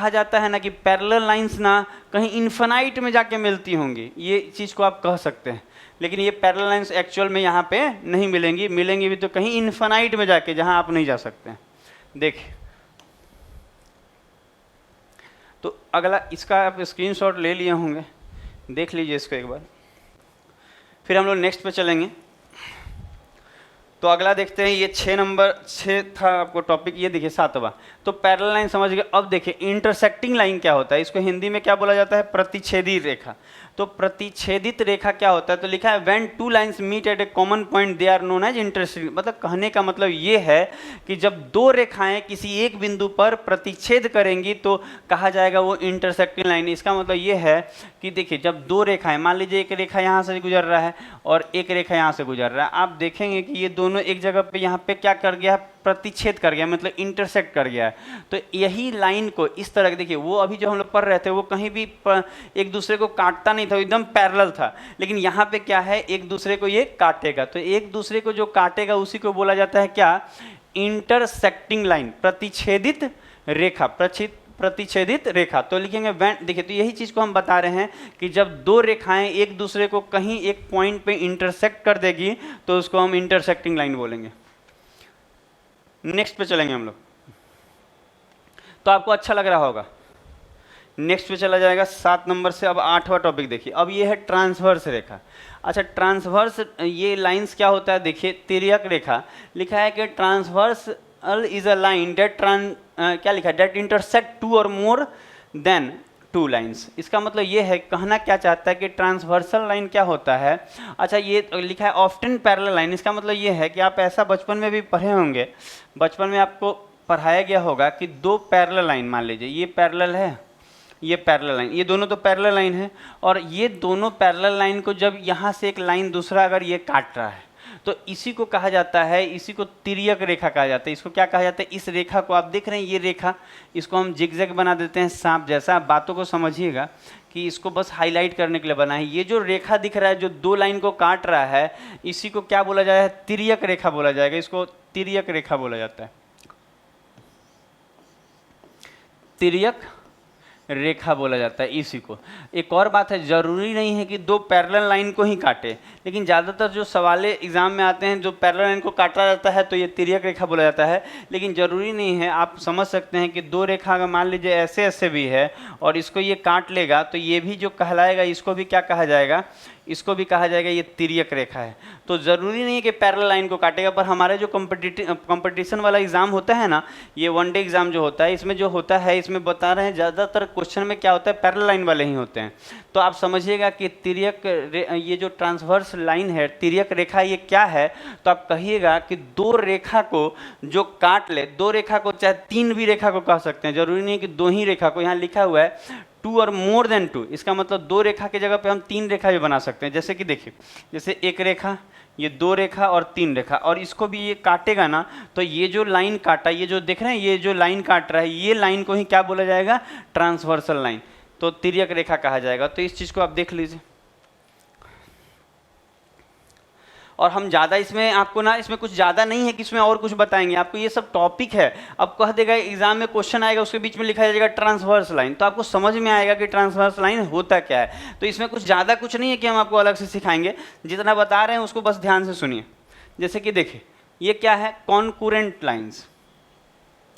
जाता है ना कि पैरेलल लाइंस ना कहीं इन्फिनाइट में जाके मिलती होंगी, ये चीज़ को आप कह सकते हैं। लेकिन ये पैरेलल लाइंस एक्चुअल में यहाँ पे नहीं मिलेंगी, मिलेंगी भी तो कहीं इन्फिनाइट में जाके, जहाँ आप नहीं जा सकते हैं। देखिए तो अगला इसका आप स्क्रीनशॉट ले लिए होंगे, देख लीजिए इसको एक बार, फिर हम लोग नेक्स्ट पे चलेंगे। तो अगला देखते हैं, ये 6 था आपको टॉपिक, ये देखिए 7वां। तो पैरेलल लाइन समझ गए। अब देखिए इंटरसेक्टिंग लाइन क्या होता है, इसको हिंदी में क्या बोला जाता है, प्रतिच्छेदी रेखा। तो प्रतिच्छेदित रेखा क्या होता है, तो लिखा है when two lines meet at a common point they are known as intersecting. मतलब कहने का मतलब ये है कि जब दो रेखाएं किसी एक बिंदु पर प्रतिच्छेद करेंगी तो कहा जाएगा वो इंटरसेक्टिंग लाइन। इसका मतलब ये है कि देखिए जब दो रेखाएं, मान लीजिए एक रेखा यहाँ से गुजर रहा है और एक रेखा यहाँ से गुजर रहा है, आप देखेंगे कि ये दोनों एक जगह पे यहाँ पे क्या कर गया है, प्रतिच्छेद कर गया, मतलब इंटरसेक्ट कर गया है। तो यही लाइन को इस तरह देखिए, वो अभी जो हम लोग पढ़ रहे थे वो कहीं भी एक दूसरे को काटता नहीं था, एकदम पैरेलल था। लेकिन यहाँ पे क्या है, एक दूसरे को ये काटेगा। तो एक दूसरे को जो काटेगा उसी को बोला जाता है क्या, इंटरसेक्टिंग लाइन, प्रतिच्छेदित रेखा, प्रतिच्छेदित रेखा। तो लिखेंगे देखिए, तो यही चीज को हम बता रहे हैं कि जब दो रेखाएं एक दूसरे को कहीं एक पॉइंट पे इंटरसेक्ट कर देगी तो उसको हम इंटरसेक्टिंग लाइन बोलेंगे। नेक्स्ट पे चलेंगे हम लोग, तो आपको अच्छा लग रहा होगा। नेक्स्ट पे चला जाएगा 7 नंबर से। अब 8वां टॉपिक देखिए, अब ये है ट्रांसवर्स रेखा। अच्छा, ट्रांसवर्स ये लाइंस क्या होता है, देखिए तिर्यक रेखा। लिखा है कि transversal is a line date क्या लिखा है, डेट इंटरसेक्ट टू और मोर देन टू लाइंस। इसका मतलब ये है, कहना क्या चाहता है कि ट्रांसवर्सल लाइन क्या होता है। अच्छा, ये लिखा है ऑफ्टन पैरेलल लाइन। इसका मतलब ये है कि आप ऐसा बचपन में भी पढ़े होंगे, बचपन में आपको पढ़ाया गया होगा कि दो पैरेलल लाइन, मान लीजिए ये पैरेलल है, ये पैरेलल लाइन, ये दोनों तो पैरेलल लाइन है, और ये दोनों पैरेलल लाइन को जब यहाँ से एक लाइन दूसरा अगर ये काट रहा है तो इसी को कहा जाता है, इसी को तिर्यक रेखा कहा जाता है। इसको क्या कहा जाता है, इस रेखा को आप देख रहे हैं, ये रेखा, इसको हम जिगजैग बना देते हैं, सांप जैसा। बातों को समझिएगा कि इसको बस हाईलाइट करने के लिए बना है। ये जो रेखा दिख रहा है जो दो लाइन को काट रहा है, इसी को क्या बोला जाएगा, तिर्यक रेखा बोला जाएगा। इसको तिर्यक रेखा बोला जाता है, तिर्यक रेखा बोला जाता है इसी को। एक और बात है, जरूरी नहीं है कि दो पैरेलल लाइन को ही काटे, लेकिन ज़्यादातर जो सवाले एग्जाम में आते हैं जो पैरेलल लाइन को काटा जाता है तो ये तिर्यक रेखा बोला जाता है। लेकिन ज़रूरी नहीं है, आप समझ सकते हैं कि दो रेखा अगर मान लीजिए ऐसे ऐसे भी है और इसको ये काट लेगा तो ये भी जो कहलाएगा, इसको भी क्या कहा जाएगा, इसको भी कहा जाएगा ये तिर्यक रेखा है। तो ज़रूरी नहीं है कि पैरेलल लाइन को काटेगा। पर हमारे जो कंपटीशन वाला एग्ज़ाम होता है ना, ये 1 डे एग्ज़ाम जो होता है, इसमें जो होता है, इसमें बता रहे हैं ज़्यादातर क्वेश्चन में क्या होता है, पैरेलल लाइन वाले ही होते हैं। तो आप समझिएगा कि तिर्यक ये जो ट्रांसवर्स लाइन है, तिर्यक रेखा, ये क्या है, तो आप कहिएगा कि दो रेखा को जो काट ले, दो रेखा को चाहे तीन भी रेखा को कह सकते हैं, जरूरी नहीं कि दो ही रेखा को। यहाँ लिखा हुआ है 2 और मोर देन 2, इसका मतलब दो रेखा की जगह पे हम तीन रेखा भी बना सकते हैं। जैसे कि देखिए, जैसे एक रेखा, ये दो रेखा और तीन रेखा, और इसको भी ये काटेगा ना, तो ये जो लाइन काटा, ये जो देख रहे हैं, ये जो लाइन काट रहा है, ये लाइन को ही क्या बोला जाएगा, ट्रांसवर्सल लाइन, तो तिर्यक रेखा कहा जाएगा। तो इस चीज को आप देख लीजिए। और हम ज़्यादा इसमें आपको ना, इसमें कुछ ज़्यादा नहीं है कि इसमें और कुछ बताएंगे, आपको ये सब टॉपिक है। अब कह देगा एग्जाम में क्वेश्चन आएगा, उसके बीच में लिखा जाएगा ट्रांसवर्स लाइन, तो आपको समझ में आएगा कि ट्रांसवर्स लाइन होता क्या है। तो इसमें कुछ ज़्यादा कुछ नहीं है कि हम आपको अलग से सिखाएंगे, जितना बता रहे हैं उसको बस ध्यान से सुनिए। जैसे कि देखिए, ये क्या है, कॉन्करेंट लाइन्स।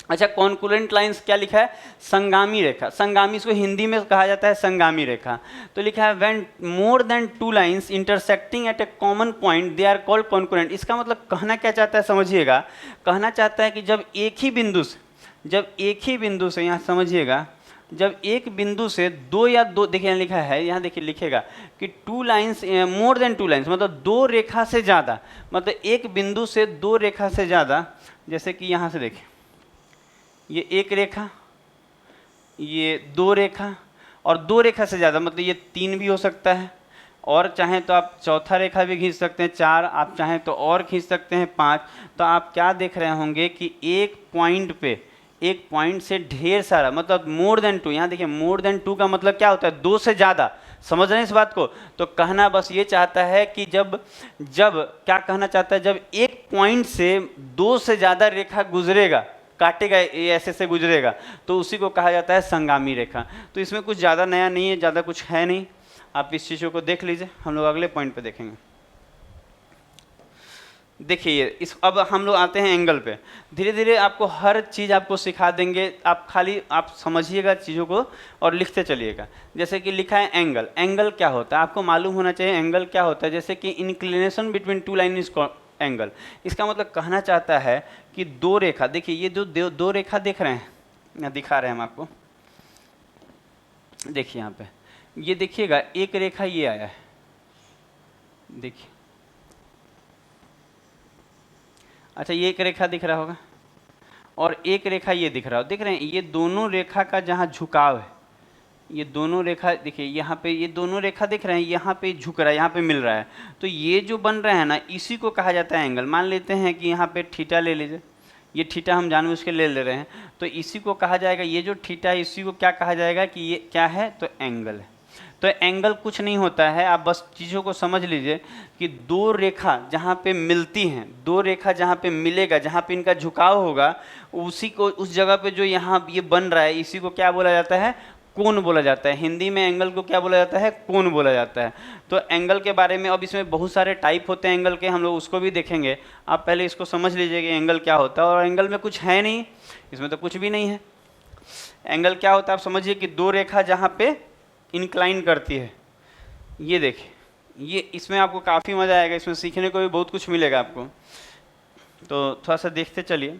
अच्छा, कॉन्कुरेंट लाइंस क्या लिखा है, संगामी रेखा। संगामी, इसको हिंदी में कहा जाता है संगामी रेखा। तो लिखा है when more than two lines intersecting at a common point they are called concurrent. इसका मतलब कहना क्या चाहता है, समझिएगा, कहना चाहता है कि जब एक ही बिंदु से यहाँ समझिएगा, जब एक बिंदु से दो या दो, देखिए लिखा है, यहाँ देखिए लिखेगा कि टू लाइंस, मोर देन टू लाइंस मतलब दो रेखा से ज़्यादा, मतलब एक बिंदु से दो रेखा से ज़्यादा। जैसे कि यहाँ से देखिए, ये एक रेखा, ये दो रेखा, और दो रेखा से ज़्यादा मतलब ये तीन भी हो सकता है, और चाहें तो आप चौथा रेखा भी खींच सकते हैं, चार, आप चाहें तो और खींच सकते हैं, पाँच। तो आप क्या देख रहे होंगे कि एक पॉइंट से ढेर सारा, मतलब मोर देन टू। यहाँ देखिए, मोर देन टू का मतलब क्या होता है, दो से ज़्यादा। समझ रहे हैं इस बात को? तो कहना बस ये चाहता है कि जब क्या कहना चाहता है, जब एक पॉइंट से दो से ज़्यादा रेखा गुजरेगा, काटेगा, ये ऐसे से गुजरेगा, तो उसी को कहा जाता है संगामी रेखा। तो इसमें कुछ ज़्यादा नया नहीं है, ज़्यादा कुछ है नहीं, आप इस चीज़ों को देख लीजिए। हम लोग अगले पॉइंट पे देखेंगे। देखिए इस, अब हम लोग आते हैं एंगल पे। धीरे धीरे आपको हर चीज़ आपको सिखा देंगे, आप खाली आप समझिएगा चीज़ों को और लिखते चलिएगा। जैसे कि लिखा है एंगल। एंगल क्या होता है आपको मालूम होना चाहिए, एंगल क्या होता है। जैसे कि inclination between two line is angle. इसका मतलब कहना चाहता है कि दो रेखा, देखिए ये जो दो रेखा देख रहे हैं, यहाँ दिखा रहे हैं हम आपको, देखिए यहाँ पे, ये देखिएगा एक रेखा ये आया है, देखिए, अच्छा ये एक रेखा दिख रहा होगा, और एक रेखा ये दिख रहा हो, देख रहे हैं, ये दोनों रेखा का जहाँ झुकाव है, ये दोनों रेखा देखिए, यहाँ पे ये दोनों रेखा दिख रहे हैं, यहाँ पे झुक रहा है, यहाँ पे मिल रहा है, तो ये जो बन रहा है ना, इसी को कहा जाता है एंगल। मान लेते हैं कि यहाँ पे थीटा ले लीजिए, ये थीटा हम जानबूझ के ले रहे हैं, तो इसी को कहा जाएगा, ये जो थीटा है इसी को क्या कहा जाएगा कि ये क्या है, तो एंगल है। तो एंगल कुछ नहीं होता है, आप बस चीज़ों को समझ लीजिए कि दो रेखा जहाँ पे मिलती हैं, दो रेखा जहाँ पे मिलेगा, जहाँ पे इनका झुकाव होगा, उसी को, उस जगह पे जो यहाँ ये बन रहा है, इसी को क्या बोला जाता है, कोण बोला जाता है। हिंदी में एंगल को क्या बोला जाता है, कोण बोला जाता है। तो एंगल के बारे में, अब इसमें बहुत सारे टाइप होते हैं एंगल के, हम लोग उसको भी देखेंगे। आप पहले इसको समझ लीजिए कि एंगल क्या होता है, और एंगल में कुछ है नहीं, इसमें तो कुछ भी नहीं है। एंगल क्या होता है आप समझिए कि दो रेखा जहाँ पे इंक्लाइन करती है, ये देखिए, ये इसमें आपको काफ़ी मज़ा आएगा, इसमें सीखने को भी बहुत कुछ मिलेगा आपको। तो थोड़ा सा देखते चलिए।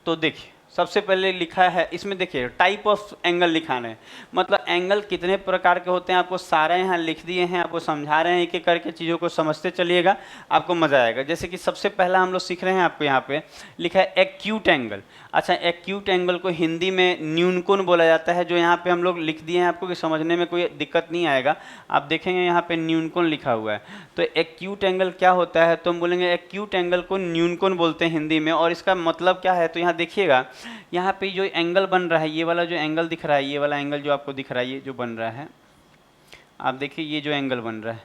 तो देखिए सबसे पहले लिखा है इसमें, देखिए टाइप ऑफ एंगल लिखाना है, मतलब एंगल कितने प्रकार के होते हैं आपको सारे यहाँ लिख दिए हैं, आपको समझा रहे हैं, एक एक करके चीज़ों को समझते चलिएगा, आपको मज़ा आएगा। जैसे कि सबसे पहला हम लोग सीख रहे हैं, आपको यहाँ पे लिखा है एक्यूट एंगल। अच्छा, एक्यूट एंगल को हिंदी में न्यूनकोण बोला जाता है, जो यहाँ पे हम लोग लिख दिए हैं आपको, कि समझने में कोई दिक्कत नहीं आएगा। आप देखेंगे यहाँ पे न्यूनकोण लिखा हुआ है। तो एक्यूट एंगल क्या होता है, तो हम बोलेंगे एक्यूट एंगल को न्यूनकोण बोलते हैं हिंदी में। और इसका मतलब क्या है, तो यहाँ देखिएगा, यहाँ पे जो एंगल बन रहा है, ये वाला जो एंगल दिख रहा है, ये वाला एंगल जो आपको दिख रहा है, ये जो बन रहा है, आप देखिए ये जो एंगल बन रहा है,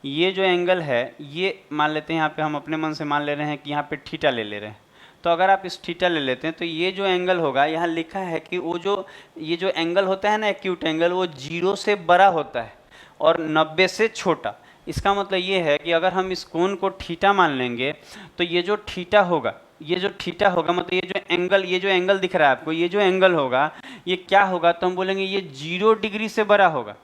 ये जो एंगल है, ये मान लेते हैं, यहाँ पे हम अपने मन से मान ले रहे हैं कि यहाँ पे थीटा ले रहे हैं। तो अगर आप इस थीटा ले लेते हैं, तो ये जो एंगल होगा, यहाँ लिखा है कि वो जो ये जो एंगल होता है ना एक्यूट एंगल, वो 0 से बड़ा होता है और 90 से छोटा। इसका मतलब ये है कि अगर हम इस कोण को थीटा मान लेंगे, तो ये जो थीटा होगा, मतलब ये जो एंगल दिख रहा है आपको, ये जो एंगल होगा, ये क्या होगा, तो हम बोलेंगे ये 0 डिग्री से बड़ा होगा।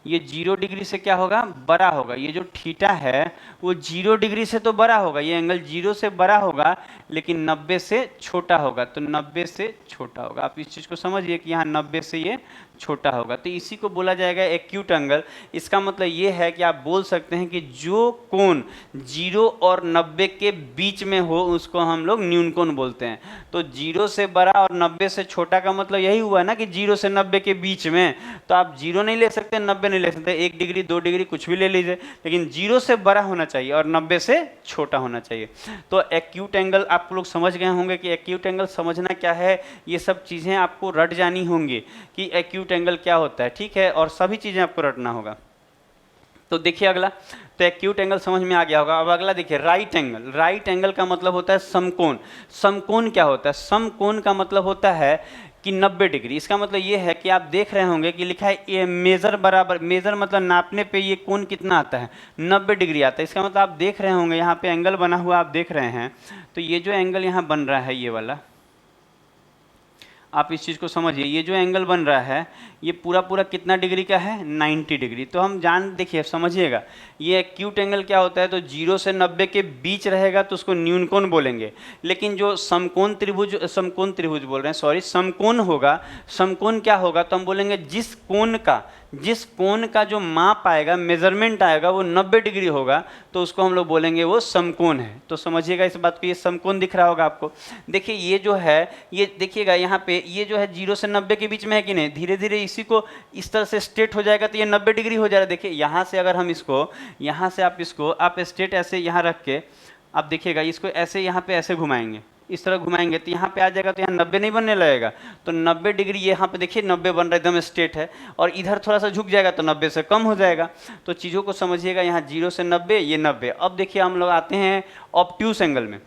ये 0 डिग्री से क्या होगा, बड़ा होगा। ये जो थीटा है वो 0 डिग्री से तो बड़ा होगा, ये एंगल 0 से बड़ा होगा लेकिन 90 से छोटा होगा, तो 90 से छोटा होगा। आप इस चीज़ को समझिए कि यहाँ 90 से ये छोटा होगा, तो इसी को बोला जाएगा एक्यूट एंगल। इसका मतलब ये है कि आप बोल सकते हैं कि जो कोण 0 और 90 के बीच में हो उसको हम लोग न्यून कोण बोलते हैं। तो 0 से बड़ा और 90 से छोटा का मतलब यही हुआ ना कि 0 से 90 के बीच में, तो आप 0 नहीं ले सकते, 90 नहीं ले सकते, 1 डिग्री 2 डिग्री कुछ भी ले लीजिए, लेकिन 0 से बड़ा होना चाहिए और 90 से छोटा होना चाहिए। तो एक्यूट एंगल आप लोग समझ गए होंगे कि एक्यूट एंगल समझना क्या है, ये सब चीज़ें आपको रट जानी होंगी कि एक्यूट एंगल क्या होता है, ठीक है, और सभी चीज़ें आपको रटना होगा। तो देखिए अगला, तो एक्यूट एंगल समझ में आ गया होगा। अब अगला देखिए राइट एंगल। राइट एंगल का मतलब होता है समकोण। समकोण क्या होता है, समकोण का मतलब होता है कि 90 डिग्री। इसका मतलब ये है कि आप देख रहे होंगे कि लिखा है ये मेजर बराबर, मेजर मतलब नापने पे ये कोण कितना आता है, 90 डिग्री आता है। इसका मतलब आप देख रहे होंगे यहाँ पे एंगल बना हुआ आप देख रहे हैं, तो ये जो एंगल यहाँ बन रहा है ये वाला, आप इस चीज़ को समझिए, ये जो एंगल बन रहा है ये पूरा पूरा कितना डिग्री का है, 90 डिग्री। तो हम देखिए समझिएगा, ये एक्यूट एंगल क्या होता है, तो 0 से 90 के बीच रहेगा तो उसको न्यून कोण बोलेंगे। लेकिन जो समकोण त्रिभुज बोल रहे हैं, सॉरी, समकोण होगा, समकोण क्या होगा, तो हम बोलेंगे जिस कोण का जो माप आएगा, मेजरमेंट आएगा वो 90 डिग्री होगा, तो उसको हम लोग बोलेंगे वो समकोण है। तो समझिएगा इस बात को, ये समकोण दिख रहा होगा आपको। देखिए ये जो है, ये देखिएगा यहाँ पे, ये जो है 0 से 90 के बीच में है कि नहीं, धीरे धीरे इसी को इस तरह से स्ट्रेट हो जाएगा तो ये 90 डिग्री हो जाएगा। देखिए यहाँ से अगर हम इसको, यहाँ से आप इसको आप स्ट्रेट ऐसे यहाँ रख के आप देखिएगा, इसको ऐसे यहाँ पे ऐसे घुमाएंगे, इस तरह घुमाएंगे तो यहाँ पे आ जाएगा, तो यहाँ 90 नहीं बनने लगेगा, तो 90 डिग्री यहाँ पे देखिए 90 बन रहा है, एकदम स्ट्रेट है, और इधर थोड़ा सा झुक जाएगा तो 90 से कम हो जाएगा। तो चीज़ों को समझिएगा, यहाँ 0 से 90, ये 90। अब देखिए हम लोग आते हैं ऑब्ट्यूस एंगल में।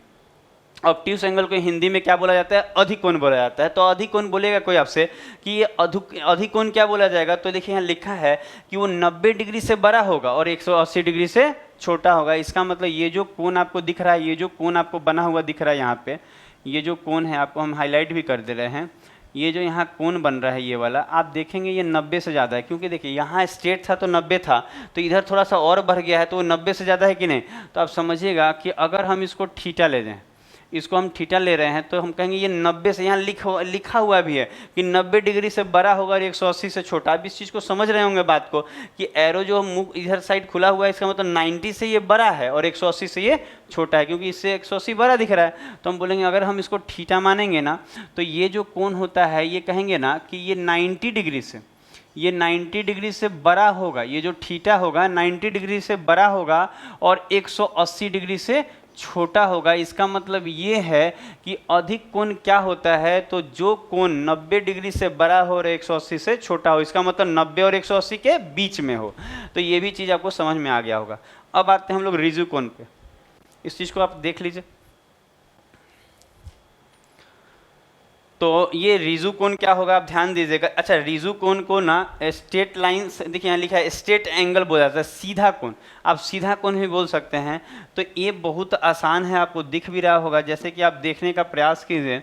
ऑब्ट्यूस एंगल को हिंदी में क्या बोला जाता है, अधिकोण बोला जाता है। तो अधिकोण बोलेगा कोई आपसे कि ये अधिकोण क्या बोला जाएगा, तो देखिए यहाँ लिखा है कि वो 90 डिग्री से बड़ा होगा और 180 डिग्री से छोटा होगा। इसका मतलब ये जो कोण आपको दिख रहा है, ये जो कोण आपको बना हुआ दिख रहा है यहाँ पे, ये जो कोण है आपको हम हाईलाइट भी कर दे रहे हैं, ये जो यहाँ कोण बन रहा है ये वाला, आप देखेंगे ये 90 से ज़्यादा है, क्योंकि देखिए यहाँ स्ट्रेट था तो 90 था, तो इधर थोड़ा सा और बढ़ गया है तो वो 90 से ज़्यादा है कि नहीं। तो आप समझिएगा कि अगर हम इसको थीटा ले दें, इसको हम थीटा ले रहे हैं, तो हम कहेंगे ये 90 से, यहाँ लिखा हुआ भी है कि 90 डिग्री से बड़ा होगा और 180 से छोटा। आप इस चीज़ को समझ रहे होंगे बात को कि एरो जो मुख इधर साइड खुला हुआ है, इसका मतलब 90 से ये बड़ा है और 180 से ये छोटा है, क्योंकि इससे 180 बड़ा दिख रहा है। तो हम बोलेंगे अगर हम इसको थीटा मानेंगे ना, तो ये जो कोण होता है ये कहेंगे ना कि ये 90 डिग्री से, ये 90 डिग्री से बड़ा होगा, ये जो थीटा होगा 90 डिग्री से बड़ा होगा और 180 डिग्री से छोटा होगा। इसका मतलब ये है कि अधिक कोण क्या होता है, तो जो कोण 90 डिग्री से बड़ा हो और 180 से छोटा हो, इसका मतलब 90 और 180 के बीच में हो। तो ये भी चीज़ आपको समझ में आ गया होगा। अब आते हैं हम लोग रिजु कोण पे, इस चीज़ को आप देख लीजिए। तो ये रिजु कोण क्या होगा, आप ध्यान दीजिएगा। अच्छा, रिजु कोण को ना स्ट्रेट लाइन, देखिए यहाँ लिखा है स्ट्रेट एंगल बोला जाता है, सीधा कोण, आप सीधा कोण भी बोल सकते हैं। तो ये बहुत आसान है, आपको दिख भी रहा होगा। जैसे कि आप देखने का प्रयास कीजिए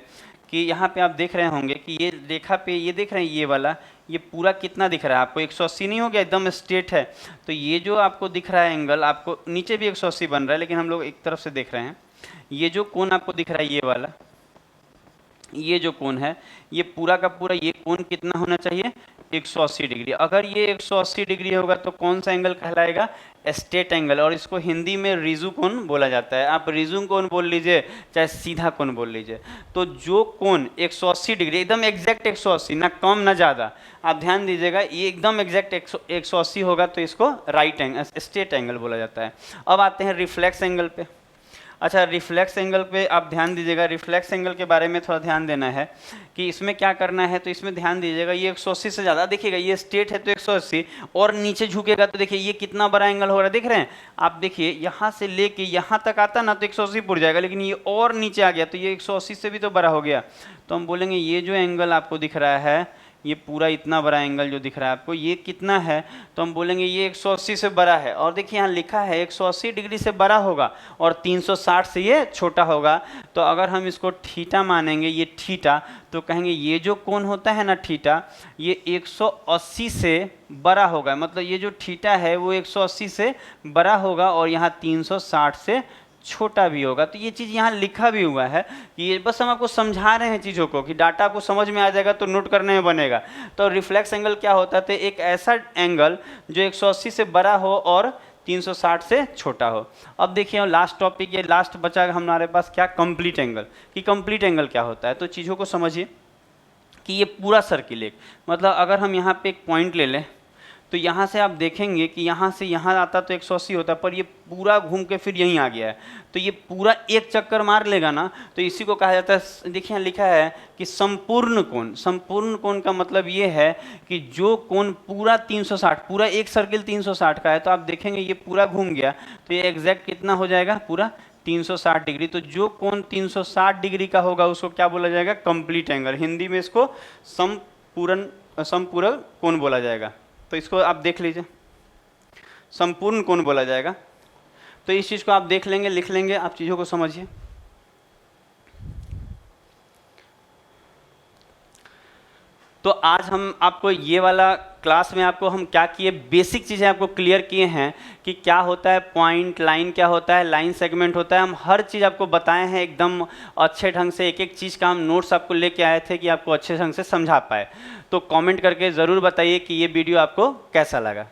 कि यहाँ पे आप देख रहे होंगे कि ये रेखा पे, ये देख रहे हैं ये वाला, ये पूरा कितना दिख रहा है आपको, 180 नहीं हो गया, एकदम स्ट्रेट है। तो ये जो आपको दिख रहा है एंगल, आपको नीचे भी 180 बन रहा है, लेकिन हम लोग एक तरफ से देख रहे हैं। ये जो कोण आपको दिख रहा है ये वाला, ये जो कोण है, ये पूरा का पूरा ये कोण कितना होना चाहिए, 180 डिग्री। अगर ये 180 डिग्री होगा तो कौन सा एंगल कहलाएगा, स्ट्रेट एंगल, और इसको हिंदी में रिजु कोण बोला जाता है। आप रिजु कोण बोल लीजिए चाहे सीधा कोण बोल लीजिए। तो जो कोण 180 डिग्री, एकदम एग्जैक्ट 180, ना कम ना ज़्यादा, आप ध्यान दीजिएगा, ये एकदम एग्जैक्ट 180 होगा तो इसको राइट एंगल, स्ट्रेट एंगल बोला जाता है। अब आते हैं रिफ्लेक्स एंगल पे। अच्छा, रिफ्लेक्स एंगल पे आप ध्यान दीजिएगा। रिफ्लेक्स एंगल के बारे में थोड़ा ध्यान देना है कि इसमें क्या करना है। तो इसमें ध्यान दीजिएगा, ये 180 से ज़्यादा, देखिएगा ये स्ट्रेट है तो 180, और नीचे झुकेगा तो देखिए ये कितना बड़ा एंगल हो रहा है, देख रहे हैं आप। देखिए यहाँ से लेके यहाँ तक आता ना तो 180 पुर जाएगा, लेकिन ये और नीचे आ गया तो ये 180 से भी तो बड़ा हो गया। तो हम बोलेंगे ये जो एंगल आपको दिख रहा है ये पूरा इतना बड़ा एंगल जो दिख रहा है आपको, ये कितना है, तो हम बोलेंगे ये 180 से बड़ा है। और देखिए यहाँ लिखा है 180 डिग्री से बड़ा होगा और 360 से ये छोटा होगा। तो अगर हम इसको थीटा मानेंगे, ये थीटा, तो कहेंगे ये जो कोण होता है ना थीटा, ये 180 से बड़ा होगा। मतलब ये जो थीटा है वो 180 से बड़ा होगा और यहाँ 360 से छोटा भी होगा। तो ये चीज़ यहाँ लिखा भी हुआ है कि ये बस हम आपको समझा रहे हैं चीज़ों को, कि डाटा आपको समझ में आ जाएगा तो नोट करने में बनेगा। तो रिफ्लेक्स एंगल क्या होता है, तो एक ऐसा एंगल जो 180 से बड़ा हो और 360 से छोटा हो। अब देखिए लास्ट टॉपिक, ये लास्ट बचा हमारे पास क्या, कंप्लीट एंगल। कि कंप्लीट एंगल क्या होता है, तो चीज़ों को समझिए कि ये पूरा सर्किल एक, मतलब अगर हम यहाँ पे एक पॉइंट ले लें तो यहाँ से आप देखेंगे कि यहाँ से यहाँ आता तो 180 होता, पर ये पूरा घूम के फिर यहीं आ गया है। तो ये पूरा एक चक्कर मार लेगा ना, तो इसी को कहा जाता है, देखिए यहाँ लिखा है कि संपूर्ण कोण। संपूर्ण कोण का मतलब ये है कि जो कोण पूरा 360, पूरा एक सर्किल 360 का है, तो आप देखेंगे ये पूरा घूम गया, तो ये एग्जैक्ट कितना हो जाएगा, पूरा 360 डिग्री। तो जो कोण 360 डिग्री का होगा उसको क्या बोला जाएगा, कंप्लीट एंगल। हिंदी में इसको संपूर्ण कोण बोला जाएगा। तो इसको आप देख लीजिए, संपूर्ण कोण बोला जाएगा। तो इस चीज़ को आप देख लेंगे, लिख लेंगे, आप चीज़ों को समझिए। तो आज हम आपको ये वाला क्लास में आपको हम क्या किए, बेसिक चीज़ें आपको क्लियर किए हैं कि क्या होता है पॉइंट, लाइन क्या होता है, लाइन सेगमेंट होता है। हम हर चीज़ आपको बताए हैं एकदम अच्छे ढंग से, एक एक चीज़ का हम नोट्स आपको लेके आए थे कि आपको अच्छे ढंग से समझा पाए। तो कमेंट करके ज़रूर बताइए कि ये वीडियो आपको कैसा लगा।